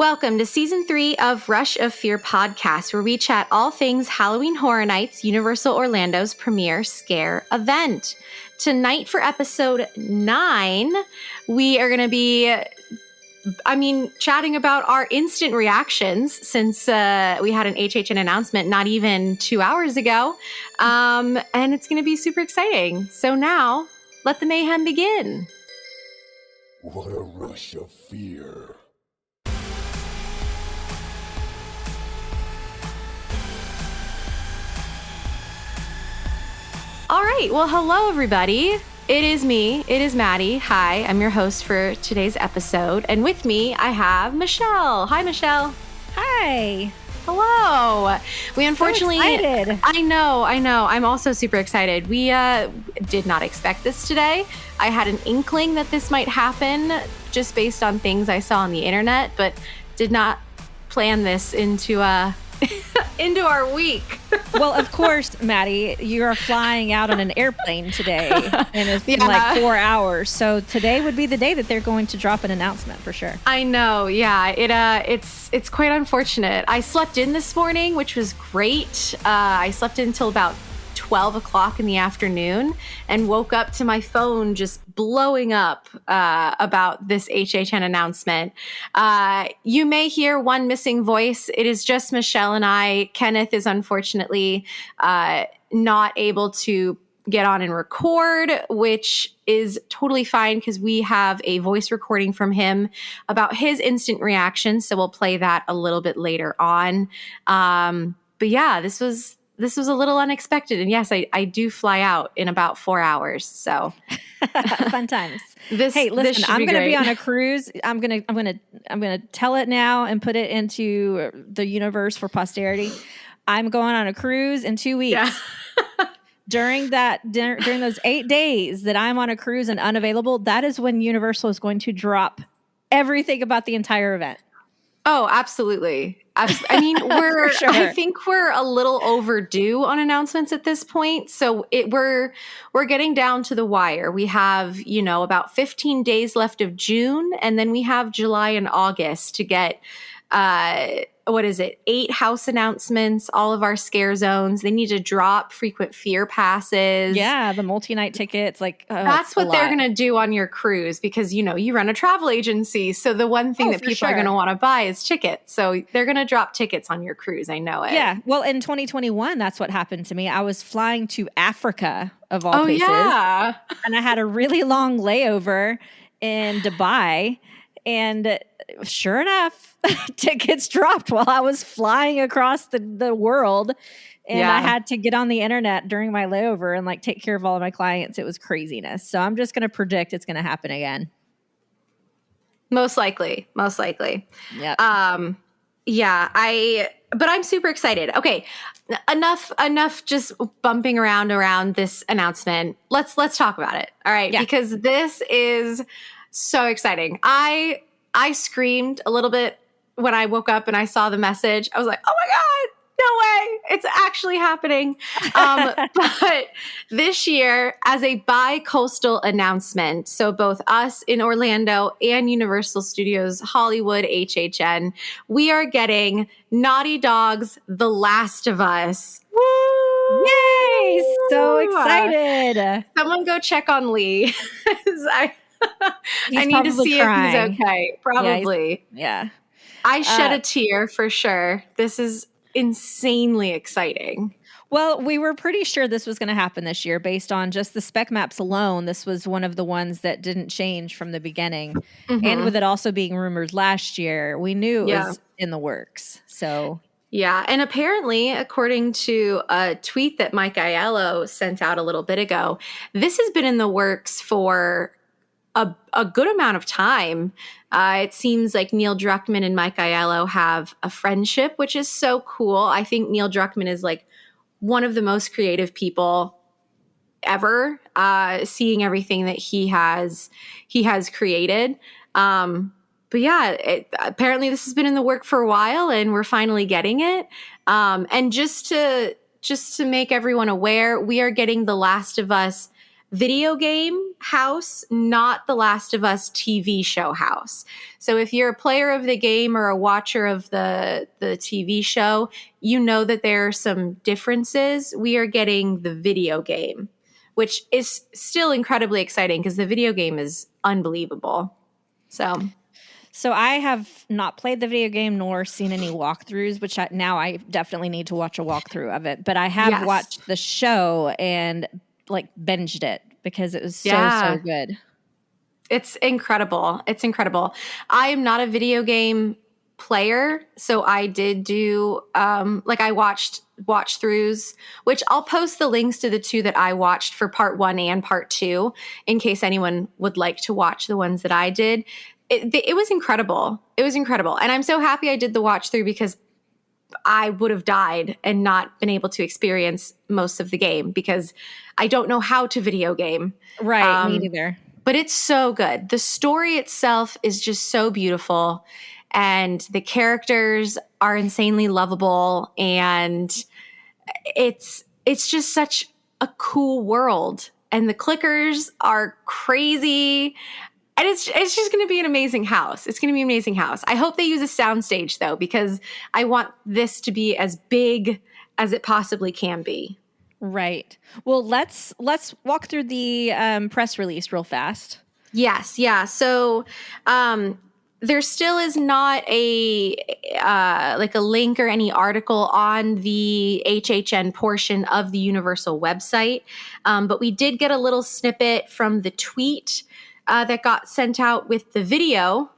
Welcome to Season 3 of Rush of Fear podcast, where we chat all things Halloween Horror Nights, Universal Orlando's premier scare event. Tonight for episode 9, we are going to be, chatting about our instant reactions since we had an HHN announcement not even 2 hours ago. And it's going to be super exciting. So now, let the mayhem begin. What a rush of fear. All right. Well, hello, everybody. It is me. It is Maddy. Hi, I'm your host for today's episode. And with me, I have Michelle. Hi, Michelle. Hi. Hello. We unfortunately... So excited. I know. I'm also super excited. We did not expect this today. I had an inkling that this might happen just based on things I saw on the internet, but did not plan this into into our week. Well, of course, Maddy, you are flying out on an airplane today, and it's in like 4 hours. So today would be the day that they're going to drop an announcement for sure. I know. Yeah, it's quite unfortunate. I slept in this morning, which was great. I slept in until about 12 o'clock in the afternoon and woke up to my phone just blowing up about this HHN announcement. You may hear one missing voice. It is just Michelle and I. Kenneth is unfortunately not able to get on and record, which is totally fine because we have a voice recording from him about his instant reaction. So we'll play that a little bit later on. But yeah, this was a little unexpected. And yes, I do fly out in about 4 hours. So fun times. Hey, listen, I'm going to be on a cruise. I'm going to tell it now and put it into the universe for posterity. I'm going on a cruise in 2 weeks. Yeah. During those 8 days that I'm on a cruise and unavailable, that is when Universal is going to drop everything about the entire event. Oh, absolutely. I mean, sure. I think we're a little overdue on announcements at this point. So we're getting down to the wire. We have, about 15 days left of June, and then we have July and August to get 8 house announcements, all of our scare zones. They need to drop frequent fear passes. Yeah, the multi-night tickets. That's what they're going to do on your cruise because, you run a travel agency. So the one thing that people are going to want to buy is tickets. So they're going to drop tickets on your cruise. I know it. Yeah. Well, in 2021, that's what happened to me. I was flying to Africa, of all places. Yeah. And I had a really long layover in Dubai. And sure enough, tickets dropped while I was flying across the world. And I had to get on the internet during my layover and take care of all of my clients. It was craziness. So I'm just going to predict it's going to happen again. Most likely. Yeah. But I'm super excited. Okay. Enough just bumping around this announcement. Let's talk about it. All right. Yeah. Because this is so exciting. I screamed a little bit when I woke up and I saw the message. I was like, oh my God, no way. It's actually happening. But this year, as a bi-coastal announcement, so both us in Orlando and Universal Studios Hollywood HHN, we are getting Naughty Dog's The Last of Us. Woo! Yay! So excited. Someone go check on Lee. I need to see crying. If he's okay. Probably. Yeah. I shed a tear for sure. This is insanely exciting. Well, we were pretty sure this was going to happen this year based on just the spec maps alone. This was one of the ones that didn't change from the beginning. Mm-hmm. And with it also being rumored last year, we knew it was in the works. So... yeah. And apparently, according to a tweet that Mike Aiello sent out a little bit ago, this has been in the works for a good amount of time. It seems like Neil Druckmann and Mike Aiello have a friendship, which is so cool. I think Neil Druckmann is one of the most creative people ever, seeing everything that he has created. But yeah, apparently this has been in the work for a while and we're finally getting it. And just to make everyone aware, we are getting The Last of Us video game house, not the Last of Us TV show house. So if you're a player of the game or a watcher of the TV show, you know that there are some differences. We are getting the video game, which is still incredibly exciting because the video game is unbelievable. So I have not played the video game nor seen any walkthroughs, which now I definitely need to watch a walkthrough of it. But I have watched the show and like binged it because it was so good. It's incredible. It's incredible. I am not a video game player, so I did do I watched throughs, which I'll post the links to the two that I watched for part 1 and part 2 in case anyone would like to watch the ones that I did. It was incredible. It was incredible. And I'm so happy I did the watch through because I would have died and not been able to experience most of the game because I don't know how to video game. Right, me neither. But it's so good. The story itself is just so beautiful, and the characters are insanely lovable, and it's just such a cool world. And the clickers are crazy. And it's just going to be an amazing house. It's going to be an amazing house. I hope they use a soundstage, though, because I want this to be as big as it possibly can be. Right. Well, let's walk through the press release real fast. Yes. Yeah. So there still is not a link or any article on the HHN portion of the Universal website, but we did get a little snippet from the tweet that got sent out with the video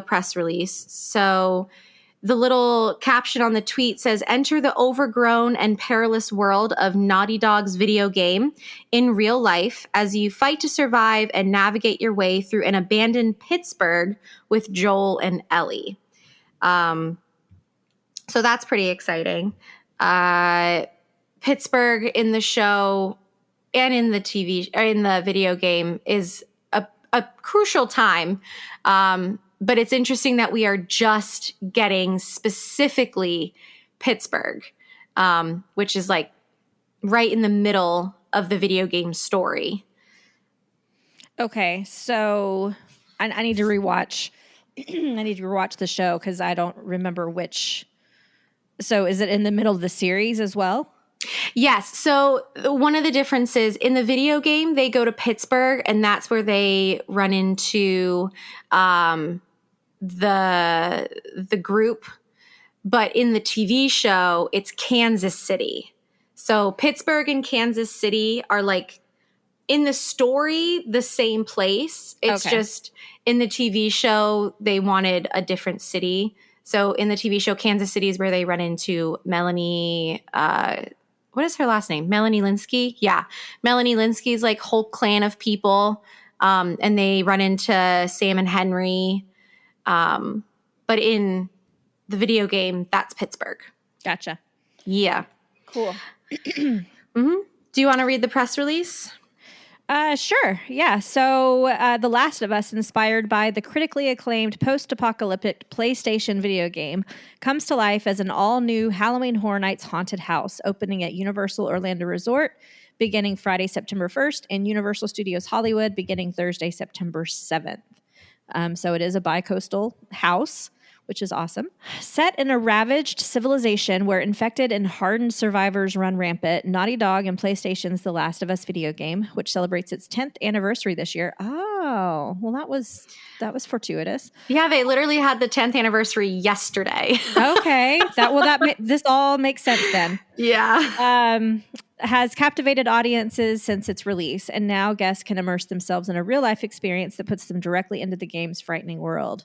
press release. So the little caption on the tweet says, "Enter the overgrown and perilous world of Naughty Dog's video game in real life as you fight to survive and navigate your way through an abandoned Pittsburgh with Joel and Ellie." So that's pretty exciting. Pittsburgh in the show and in the in the video game is a crucial time. But it's interesting that we are just getting specifically Pittsburgh, which is like right in the middle of the video game story. Okay, so I need to rewatch. I need to rewatch the show because I don't remember which. So is it in the middle of the series as well? Yes. So one of the differences in the video game, they go to Pittsburgh, and that's where they run into the group. But in the TV show, it's Kansas City. So Pittsburgh and Kansas City are like in the story the same place. It's just in the TV show, they wanted a different city. So in the TV show, Kansas City is where they run into Melanie. What is her last name? Melanie Linsky? Yeah. Melanie Linsky's like whole clan of people. And they run into Sam and Henry. But in the video game, that's Pittsburgh. Gotcha. Yeah. Cool. Mm-hmm. Do you want to read the press release? Sure. Yeah. So The Last of Us, inspired by the critically acclaimed post-apocalyptic PlayStation video game, comes to life as an all-new Halloween Horror Nights haunted house opening at Universal Orlando Resort beginning Friday, September 1st, and Universal Studios Hollywood beginning Thursday, September 7th. So it is a bi-coastal house, which is awesome. Set in a ravaged civilization where infected and hardened survivors run rampant, Naughty Dog and PlayStation's The Last of Us video game, which celebrates its 10th anniversary this year. Oh, well, that was fortuitous. Yeah, they literally had the 10th anniversary yesterday. Okay, this all makes sense then. Yeah. Has captivated audiences since its release, and now guests can immerse themselves in a real-life experience that puts them directly into the game's frightening world.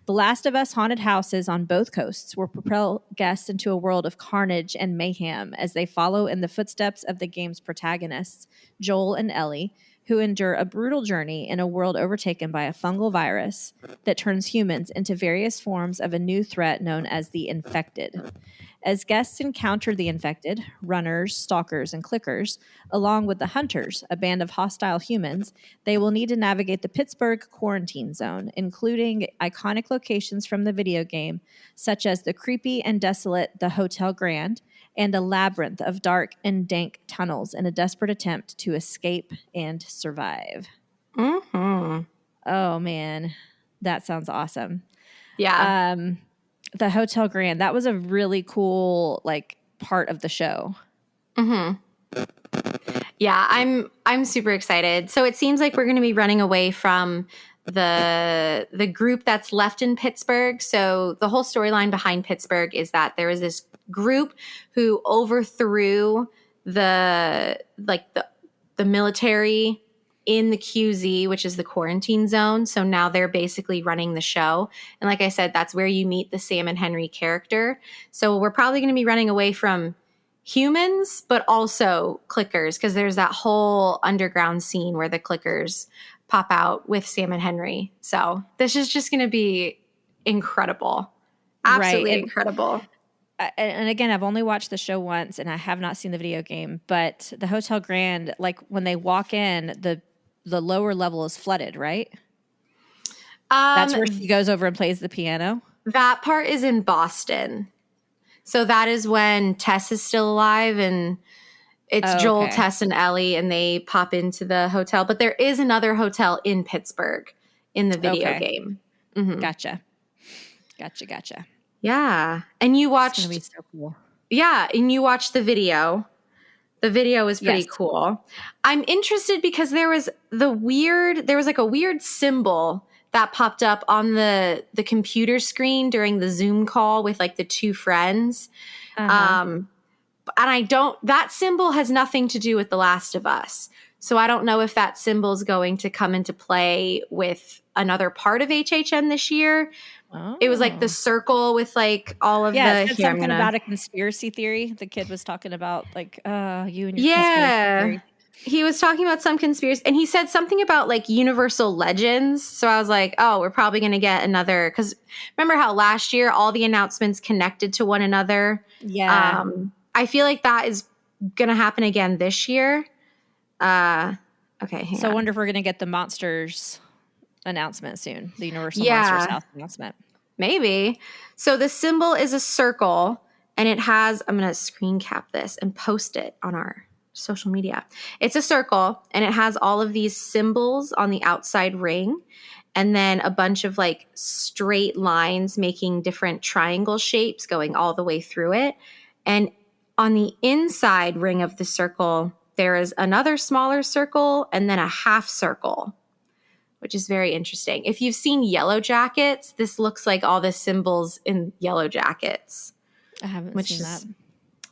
The Last of Us haunted houses on both coasts will propel guests into a world of carnage and mayhem as they follow in the footsteps of the game's protagonists, Joel and Ellie, who endure a brutal journey in a world overtaken by a fungal virus that turns humans into various forms of a new threat known as the infected. As guests encounter the infected, runners, stalkers, and clickers, along with the hunters, a band of hostile humans, they will need to navigate the Pittsburgh quarantine zone, including iconic locations from the video game, such as the creepy and desolate The Hotel Grand, and a labyrinth of dark and dank tunnels in a desperate attempt to escape and survive. Mm-hmm. Oh, man. That sounds awesome. Yeah. The Hotel Grand, that was a really cool, like, part of the show. Mm-hmm. Yeah, I'm super excited. So it seems like we're going to be running away from the group that's left in Pittsburgh. So the whole storyline behind Pittsburgh is that there is this group who overthrew the military in the QZ, which is the quarantine zone. So now they're basically running the show. And like I said, that's where you meet the Sam and Henry character. So we're probably going to be running away from humans, but also clickers, because there's that whole underground scene where the clickers pop out with Sam and Henry. So this is just going to be incredible. Absolutely right. Incredible. And again, I've only watched the show once and I have not seen the video game, but the Hotel Grand, like when they walk in, the lower level is flooded, right? That's where she goes over and plays the piano. That part is in Boston. So that is when Tess is still alive and it's Joel, Tess, and Ellie, and they pop into the hotel. But there is another hotel in Pittsburgh in the video game. Mm-hmm. Gotcha. Yeah. And you watched... It's going to be so cool. Yeah, and you watched the video. The video was pretty cool. I'm interested because there was like a weird symbol that popped up on the computer screen during the Zoom call with like the two friends. Uh-huh. And that symbol has nothing to do with The Last of Us. So I don't know if that symbol is going to come into play with another part of HHN this year. Oh. It was like the circle with like all of the... something about a conspiracy theory. The kid was talking about like, you and your conspiracy theory. He was talking about some conspiracy, and he said something about like universal legends. So I was like, oh, we're probably going to get another, because remember how last year all the announcements connected to one another? Yeah. I feel like that is going to happen again this year. Okay. So I wonder if we're going to get the Monsters announcement soon, the Universal Monsters House announcement. Maybe. So the symbol is a circle, and it has, I'm going to screen cap this and post it on our social media. It's a circle, and it has all of these symbols on the outside ring, and then a bunch of like straight lines making different triangle shapes going all the way through it. And on the inside ring of the circle, there is another smaller circle and then a half circle, which is very interesting. If you've seen Yellow Jackets, this looks like all the symbols in Yellow Jackets. I haven't seen that.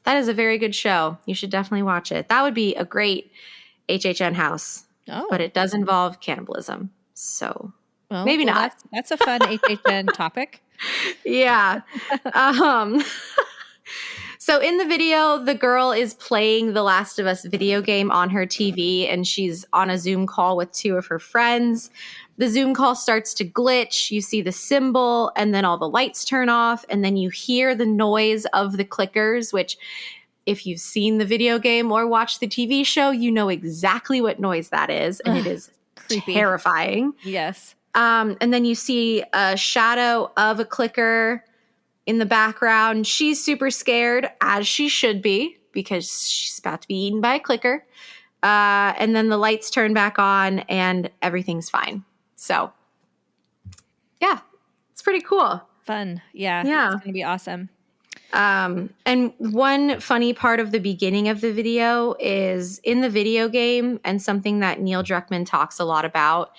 That is a very good show. You should definitely watch it. That would be a great HHN house. Oh. But it does involve cannibalism. So maybe not. That's a fun HHN topic. Yeah. So in the video, the girl is playing the Last of Us video game on her TV, and she's on a Zoom call with two of her friends. The Zoom call starts to glitch. You see the symbol, and then all the lights turn off, and then you hear the noise of the clickers, which if you've seen the video game or watched the TV show, you know exactly what noise that is, and it is creepy. Terrifying. Yes. And then you see a shadow of a clicker in the background. She's super scared, as she should be, because she's about to be eaten by a clicker. And then the lights turn back on and everything's fine. So, yeah, it's pretty cool. Fun. Yeah. It's going to be awesome. And one funny part of the beginning of the video is in the video game, and something that Neil Druckmann talks a lot about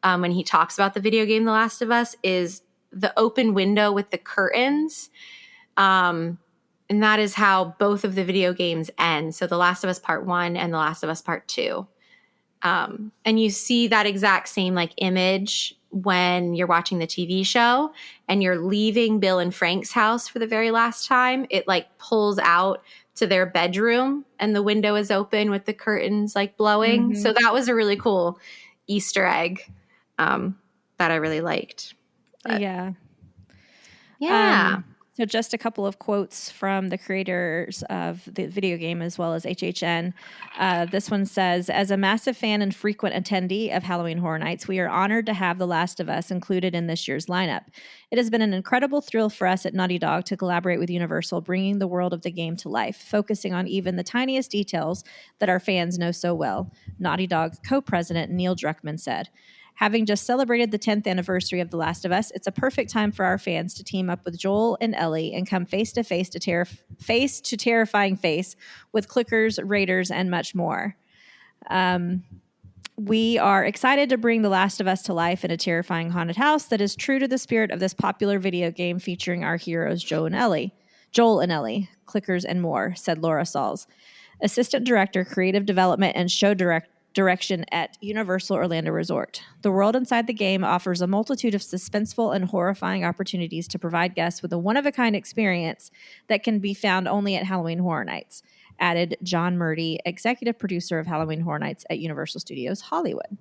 when he talks about the video game The Last of Us is the open window with the curtains. And that is how both of the video games end. So The Last of Us Part 1 and The Last of Us Part 2. And you see that exact same like image when you're watching the TV show and you're leaving Bill and Frank's house for the very last time. It like pulls out to their bedroom and the window is open with the curtains like blowing. Mm-hmm. So that was a really cool Easter egg that I really liked. But, yeah. So just a couple of quotes from the creators of the video game as well as HHN. This one says, as a massive fan and frequent attendee of Halloween Horror Nights, we are honored to have The Last of Us included in this year's lineup. It has been an incredible thrill for us at Naughty Dog to collaborate with Universal, bringing the world of the game to life, focusing on even the tiniest details that our fans know so well, Naughty Dog co-president Neil Druckmann said. Having just celebrated the 10th anniversary of The Last of Us, it's a perfect time for our fans to team up with Joel and Ellie and come face to terrifying face with clickers, raiders, and much more. We are excited to bring The Last of Us to life in a terrifying haunted house that is true to the spirit of this popular video game featuring our heroes Joel and Ellie, clickers, and more, said Laura Sauls, Assistant Director, Creative Development and Show Direction at Universal Orlando Resort. The world inside the game offers a multitude of suspenseful and horrifying opportunities to provide guests with a one-of-a-kind experience that can be found only at Halloween Horror Nights, added John Murdy, executive producer of Halloween Horror Nights at Universal Studios Hollywood.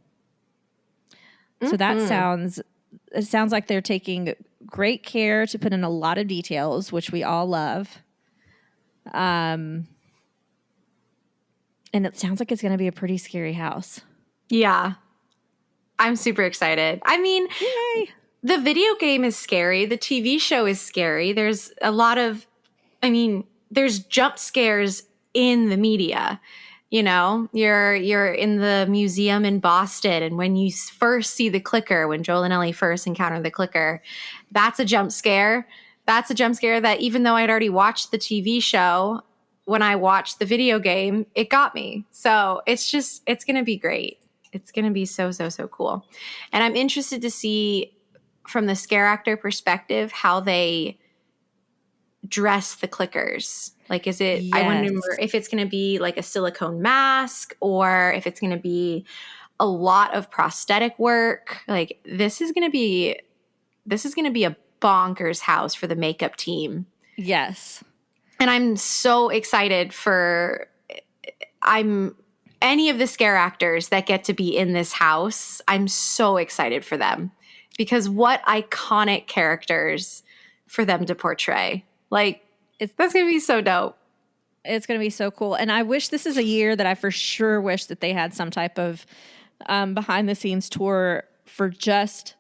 So that sounds like they're taking great care to put in a lot of details, which we all love. And it sounds like it's going to be a pretty scary house. Yeah. I'm super excited. I mean, yay. The video game is scary. The TV show is scary. There's a lot of, there's jump scares in the media. You know, you're in the museum in Boston, and when you first see the clicker, when Joel and Ellie first encounter the clicker, that's a jump scare. That's a jump scare that even though I'd already watched the TV show, when I watched the video game, it got me. So it's going to be great. It's going to be so, so, so cool. And I'm interested to see from the scare actor perspective how they dress the clickers. Like, is it, yes. I wonder if it's going to be like a silicone mask or if it's going to be a lot of prosthetic work. Like, this is going to be a bonkers house for the makeup team. Yes. And I'm so excited for any of the scare actors that get to be in this house. I'm so excited for them because what iconic characters for them to portray. Like, that's going to be so dope. It's going to be so cool. And I wish this is a year that I for sure wish that they had some type of behind the scenes tour for just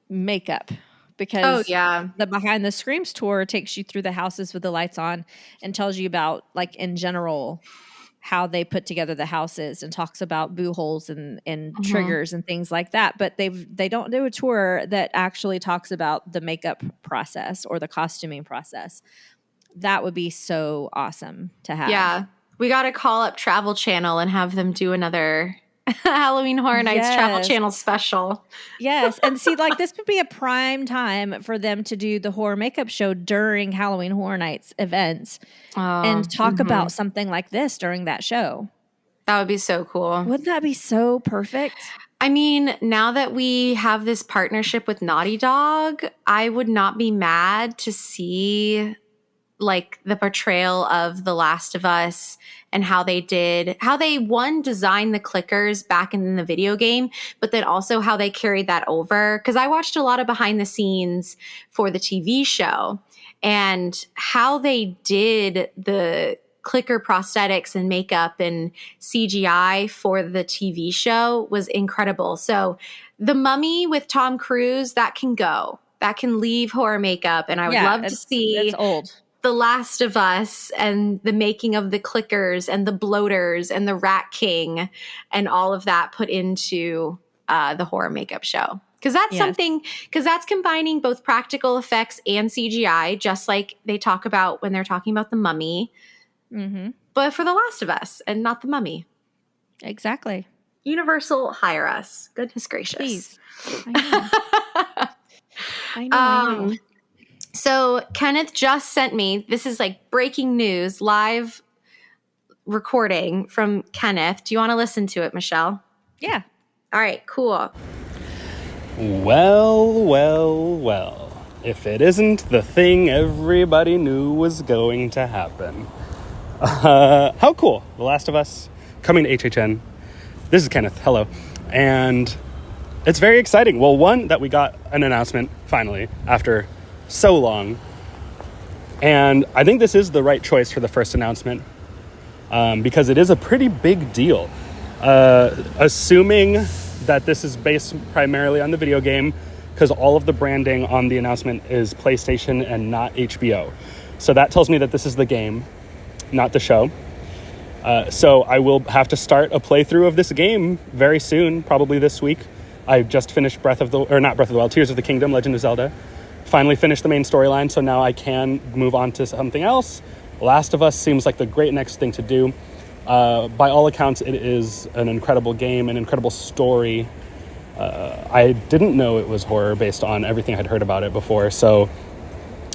makeup. Because the Behind the Screams tour takes you through the houses with the lights on and tells you about, like, in general, how they put together the houses and talks about boo holes and triggers and things like that. But they don't do a tour that actually talks about the makeup process or the costuming process. That would be so awesome to have. Yeah. We got to call up Travel Channel and have them do another Halloween Horror Nights Travel Channel special. Yes. And see, like, this would be a prime time for them to do the horror makeup show during Halloween Horror Nights events and talk about something like this during that show. That would be so cool. Wouldn't that be so perfect? I mean, now that we have this partnership with Naughty Dog, I would not be mad to see, like, the portrayal of The Last of Us and how they designed the clickers back in the video game, but then also how they carried that over. Because I watched a lot of behind the scenes for the TV show and how they did the clicker prosthetics and makeup and CGI for the TV show was incredible. So The Mummy with Tom Cruise, that can go. That can leave horror makeup. And I would love to see it's old. The Last of Us and the making of the clickers and the bloaters and the Rat King and all of that put into the horror makeup show. Because that's because that's combining both practical effects and CGI, just like they talk about when they're talking about The Mummy. Mm-hmm. But for The Last of Us and not The Mummy. Exactly. Universal, hire us. Goodness gracious. Please. I know. So Kenneth just sent me, this is like breaking news, live recording from Kenneth. Do you want to listen to it, Michelle? Yeah. All right, cool. Well. If it isn't the thing everybody knew was going to happen. How cool. The Last of Us coming to HHN. This is Kenneth. Hello. And it's very exciting. Well, one, that we got an announcement finally after so long. And I think this is the right choice for the first announcement, because it is a pretty big deal. Assuming that this is based primarily on the video game, because all of the branding on the announcement is PlayStation and not HBO. So that tells me that this is the game, not the show. So I will have to start a playthrough of this game very soon, probably this week. I just finished Tears of the Kingdom, Legend of Zelda. Finally finished the main storyline, so now I can move on to something else. Last of Us seems like the great next thing to do. By all accounts, it is an incredible game, an incredible story. I didn't know it was horror based on everything I'd heard about it before, so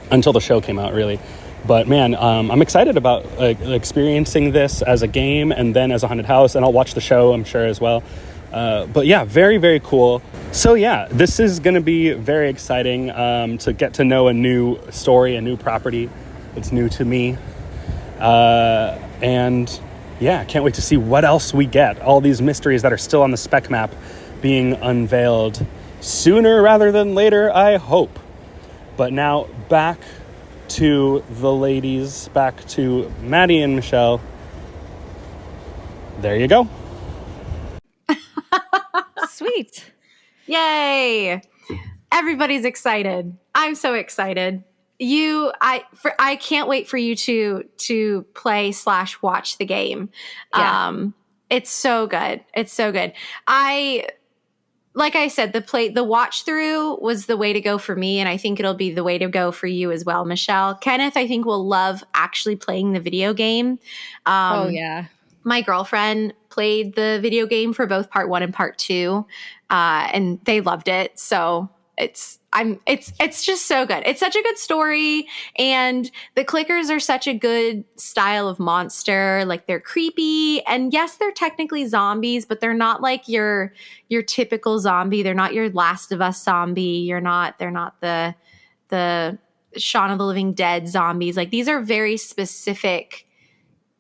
until the show came out, really. But man, I'm excited about experiencing this as a game and then as a haunted house, and I'll watch the show, I'm sure, as well. But yeah, very, very cool. So yeah, this is going to be very exciting to get to know a new story, a new property. It's new to me. And yeah, can't wait to see what else we get. All these mysteries that are still on the spec map being unveiled sooner rather than later, I hope. But now back to the ladies, back to Maddy and Michelle. There you go. Sweet. Yay. Everybody's excited. I'm so excited. I can't wait for you to play / watch the game. Yeah. It's so good. It's so good. Like I said, the watch through was the way to go for me, and I think it'll be the way to go for you as well, Michelle. Kenneth, I think, will love actually playing the video game. Oh yeah. My girlfriend played the video game for both part 1 and part 2, and they loved it. So it's just so good. It's such a good story, and the clickers are such a good style of monster. Like, they're creepy, and yes, they're technically zombies, but they're not like your typical zombie. They're not your Last of Us zombie. They're not the Shaun of the Living Dead zombies. Like, these are very specific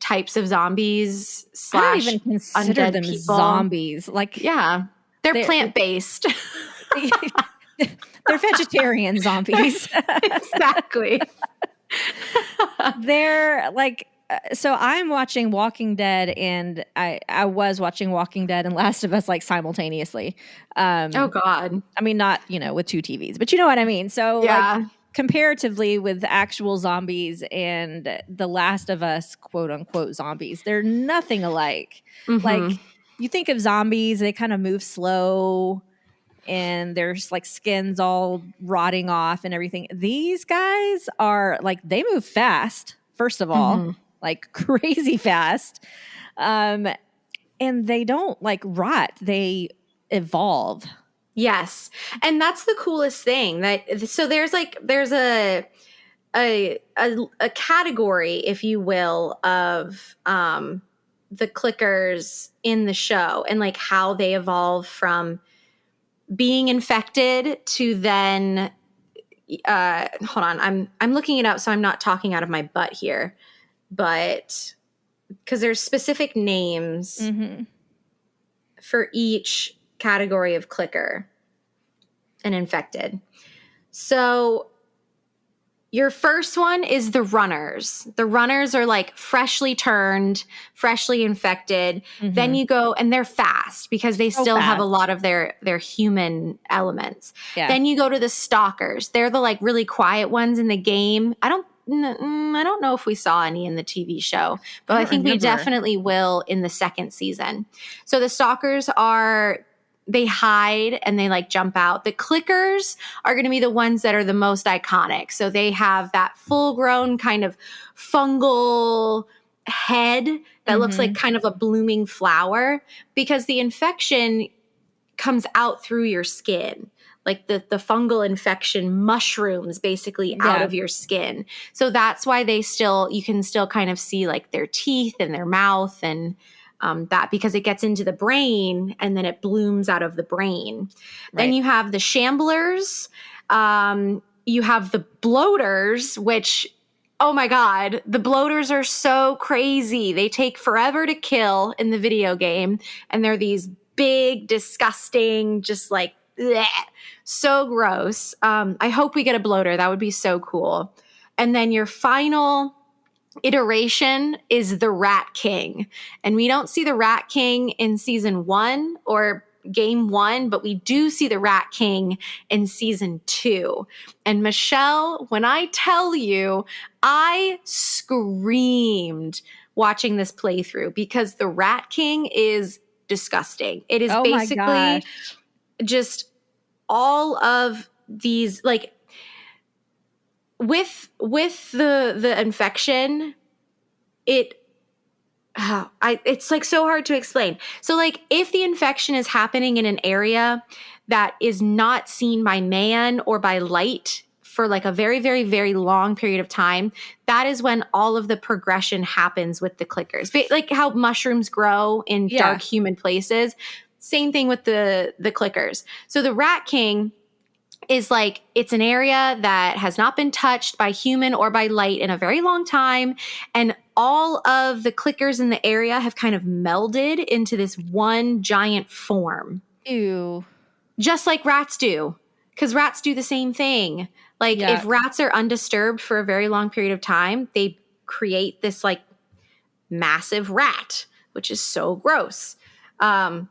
types of zombies / I don't even consider undead them people. Zombies. Like, yeah, they're plant-based. They're vegetarian zombies. Exactly. They're like, so I'm watching Walking Dead, and I was watching Walking Dead and Last of Us like simultaneously. Oh God. I mean, not, with 2 TVs, but you know what I mean? So yeah. like, comparatively with actual zombies and the Last of Us quote unquote zombies, they're nothing alike. Mm-hmm. Like, you think of zombies, they kind of move slow and there's like skins all rotting off and everything. These guys are like, they move fast, first of all, like crazy fast. And they don't like rot, they evolve. Yes. And that's the coolest thing. So there's a category, if you will, of the clickers in the show, and like how they evolve from being infected to then hold on, I'm looking it up, so I'm not talking out of my butt here, but because there's specific names for each category of clicker and infected. So your first one is the runners. The runners are like freshly turned, freshly infected. Then you go, and they're fast because they still have a lot of their human elements. Yeah. Then you go to the stalkers. They're the like really quiet ones in the game. I don't know if we saw any in the TV show, but I think we definitely will in the second season. So the stalkers they hide and they like jump out. The clickers are going to be the ones that are the most iconic. So they have that full grown kind of fungal head that looks like kind of a blooming flower, because the infection comes out through your skin. Like the fungal infection mushrooms basically out of your skin. So that's why you can still kind of see like their teeth and their mouth and that, because it gets into the brain and then it blooms out of the brain. Right. Then you have the shamblers. You have the bloaters, which, oh my God, the bloaters are so crazy. They take forever to kill in the video game. And they're these big, disgusting, just like, bleh, so gross. I hope we get a bloater. That would be so cool. And then your final iteration is the Rat King. And we don't see the Rat King in season 1 or game 1, but we do see the Rat King in season 2. And Michelle, when I tell you, I screamed watching this playthrough because the Rat King is disgusting. It is basically just all of these, like, with the infection, it's like so hard to explain. So like if the infection is happening in an area that is not seen by man or by light for like a very, very, very long period of time, that is when all of the progression happens with the clickers. But like how mushrooms grow in dark, humid places. Same thing with the clickers. So the Rat King is like, it's an area that has not been touched by human or by light in a very long time. And all of the clickers in the area have kind of melded into this one giant form. Ew. Just like rats do. Because rats do the same thing. Like if rats are undisturbed for a very long period of time, they create this like massive rat, which is so gross. I'm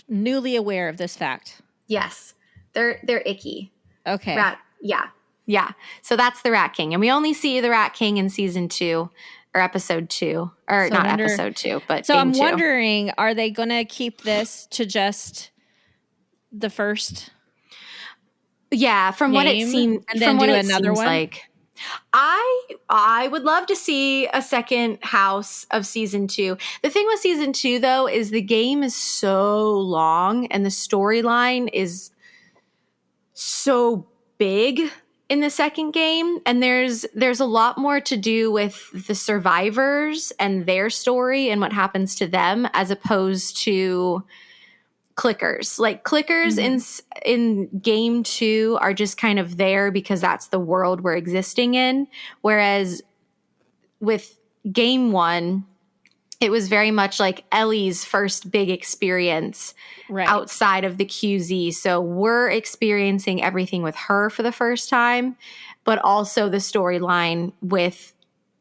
newly aware of this fact. Yes. They're icky. Okay. Yeah. So that's the Rat King. And we only see the Rat King in season 2 or episode 2. Or so not episode 2, but so I'm 2. wondering, are they going to keep this to just the first? Yeah, from what it seems, and then do another one. Like, I would love to see a second house of season 2. The thing with season 2 though is the game is so long and the storyline is so big in the second game, and there's a lot more to do with the survivors and their story and what happens to them as opposed to clickers. Like clickers in game 2 are just kind of there because that's the world we're existing in, whereas with game 1 it was very much like Ellie's first big experience outside of the QZ. So we're experiencing everything with her for the first time, but also the storyline with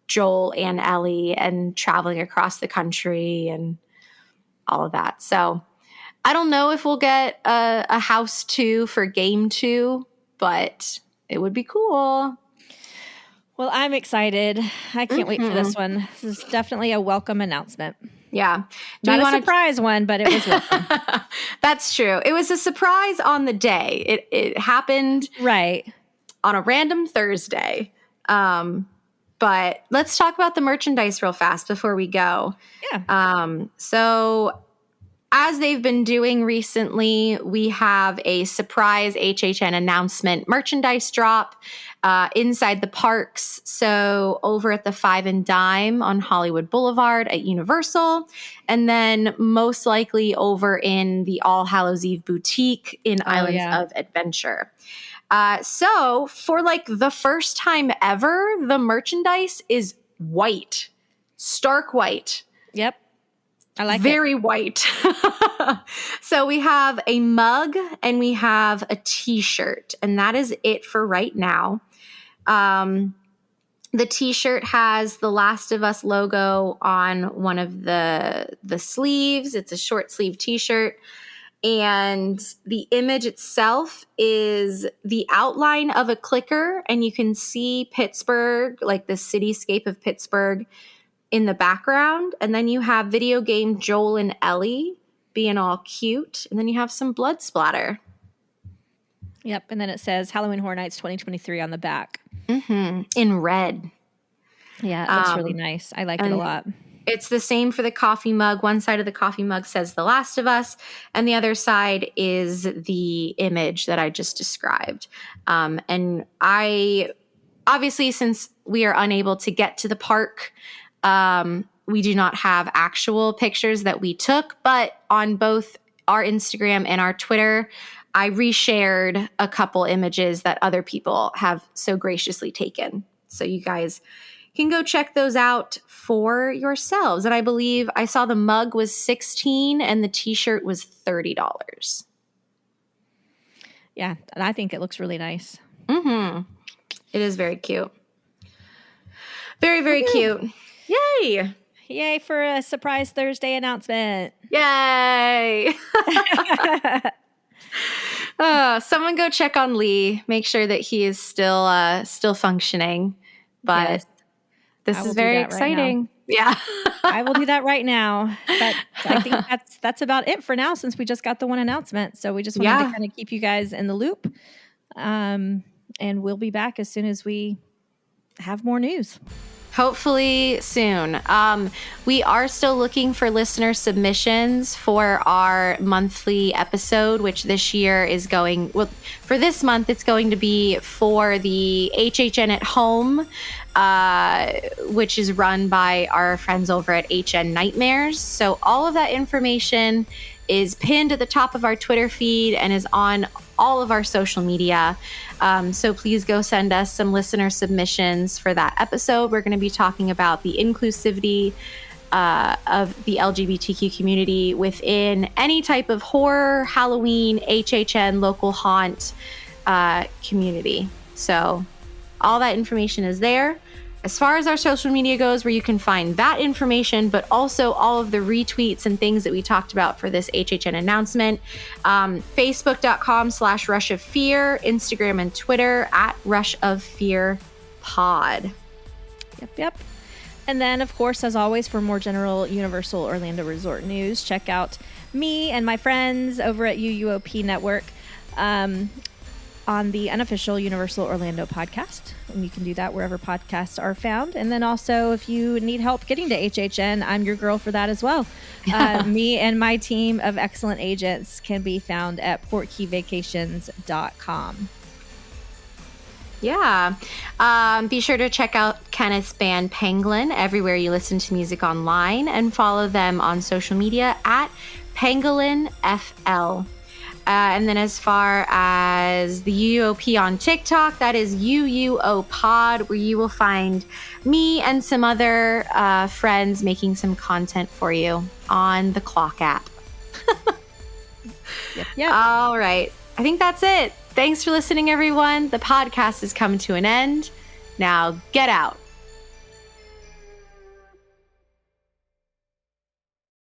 Joel and Ellie and traveling across the country and all of that. So I don't know if we'll get a house 2 for game 2, but it would be cool. Well, I'm excited. I can't wait for this one. This is definitely a welcome announcement. Yeah. Not a surprise one, but it was welcome. That's true. It was a surprise on the day. It happened on a random Thursday. But let's talk about the merchandise real fast before we go. Yeah. So as they've been doing recently, we have a surprise HHN announcement merchandise drop inside the parks. So over at the 5 and Dime on Hollywood Boulevard at Universal, and then most likely over in the All Hallows Eve boutique in Islands of Adventure. So for like the first time ever, the merchandise is white, stark white. Yep. I like very white. So we have a mug and we have a t-shirt, and that is it for right now. The t-shirt has the Last of Us logo on one of the sleeves. It's a short sleeve t-shirt. And the image itself is the outline of a clicker, and you can see Pittsburgh, like the cityscape of Pittsburgh, in the background. And then you have video game Joel and Ellie being all cute. And then you have some blood splatter. Yep. And then it says Halloween Horror Nights 2023 on the back. In red. Yeah, it looks really nice. I like it a lot. It's the same for the coffee mug. One side of the coffee mug says The Last of Us, and the other side is the image that I just described. And I, obviously, since we are unable to get to the park, we do not have actual pictures that we took, but on both our Instagram and our Twitter, I reshared a couple images that other people have so graciously taken. So you guys can go check those out for yourselves. And I believe I saw the mug was $16 and the t-shirt was $30. Yeah, and I think it looks really nice. It is very cute. Very, very cute. Yay. Yay for a surprise Thursday announcement. Yay. Someone go check on Lee. Make sure that he is still functioning. But yes. This is very exciting. Yeah. I will do that right now. But I think that's about it for now, since we just got the one announcement. So we just wanted to kind of keep you guys in the loop. And we'll be back as soon as we have more news. Hopefully soon. We are still looking for listener submissions for our monthly episode, which this year is for this month, it's going to be for the HHN at Home, which is run by our friends over at HNNightmares. So all of that information is pinned at the top of our Twitter feed and is on all of our social media. So please go send us some listener submissions for that episode. We're going to be talking about the inclusivity of the LGBTQ community within any type of horror, Halloween, HHN, local haunt community. So all that information is there. As far as our social media goes, where you can find that information, but also all of the retweets and things that we talked about for this HHN announcement, Facebook.com/Rush of Fear, Instagram and Twitter @Rush of Fear Pod. Yep. And then, of course, as always, for more general Universal Orlando Resort news, check out me and my friends over at UUOP Network on the unofficial Universal Orlando podcast. And you can do that wherever podcasts are found. And then also, if you need help getting to HHN, I'm your girl for that as well. Me and my team of excellent agents can be found at portkeyvacations.com. Yeah. Be sure to check out Kenneth's band Pangolin everywhere you listen to music online, and follow them on social media at PangolinFL. And then as far as the UUOP on TikTok, that is UUOPod, where you will find me and some other friends making some content for you on the Clock app. Yep. All right. I think that's it. Thanks for listening, everyone. The podcast has come to an end. Now get out.